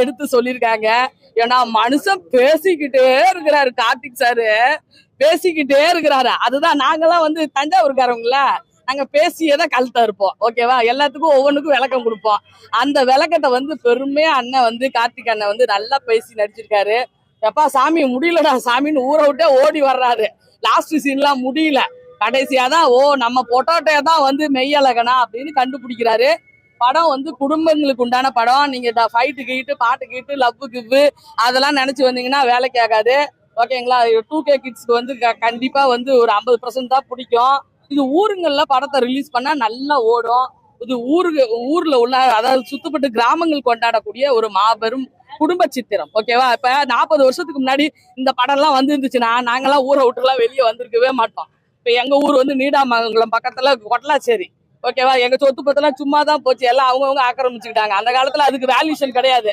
எடுத்து சொல்லியிருக்காங்க. ஏன்னா மனுஷன் பேசிக்கிட்டே இருக்கிறாரு கார்த்திக் சாரு, பேசிக்கிட்டே இருக்கிறாரு. அதுதான் நாங்கெல்லாம் வந்து தஞ்சாவூர்காரவங்கள, நாங்க பேசியே தான் கழுத்தா இருப்போம். ஓகேவா? எல்லாத்துக்கும் ஒவ்வொன்றுக்கும் விளக்கம் கொடுப்போம். அந்த விளக்கத்தை வந்து பெருமையா அண்ணன் வந்து கார்த்திக் அண்ணன் வந்து நல்லா பேசி நடிச்சிருக்காரு. எப்பா சாமி முடியலடா சாமின்னு ஊரை விட்டே ஓடி வர்றாரு. லாஸ்ட் சீன்லாம் முடியல, கடைசியாதான் ஓ நம்ம பொட்டோட்டையா தான் வந்து மெய்யழகனா அப்படின்னு கண்டுபிடிக்கிறாரு. படம் வந்து குடும்பங்களுக்கு உண்டான படம். நீங்க ஃபைட்டு கீட்டு பாட்டு கீட்டு லவ் கிவ்வு அதெல்லாம் நினைச்சு வந்தீங்கன்னா வேலைக்கு ஆகாது. ஓகேங்களா? 2K கிட்ஸ்க்கு வந்து கண்டிப்பா வந்து ஒரு 50% தான் பிடிக்கும். இது ஊருங்கள்ல படத்தை ரிலீஸ் பண்ணா நல்லா ஓடும். இது ஊர்ல உள்ள, அதாவது சுத்தப்பட்டு கிராமங்கள் கொண்டாடக்கூடிய ஒரு மாபெரும் குடும்ப சித்திரம். ஓகேவா? இப்ப 40 வருஷத்துக்கு முன்னாடி இந்த படம் எல்லாம் வந்து இருந்துச்சுன்னா நாங்கெல்லாம் ஊரை விட்டுலாம் வெளியே வந்திருக்கவே மாட்டோம். இப்ப எங்க ஊர் வந்து நீடாமங்கலம் பக்கத்துல கொட்டலாச்சேரி. ஓகேவா? எங்க சொத்து பத்தெல்லாம் சும்மா தான் போச்சு, எல்லாம் அவங்கவுங்க ஆக்கிரமிச்சுக்கிட்டாங்க. அந்த காலத்துல அதுக்கு வேல்யூஷன் கிடையாது.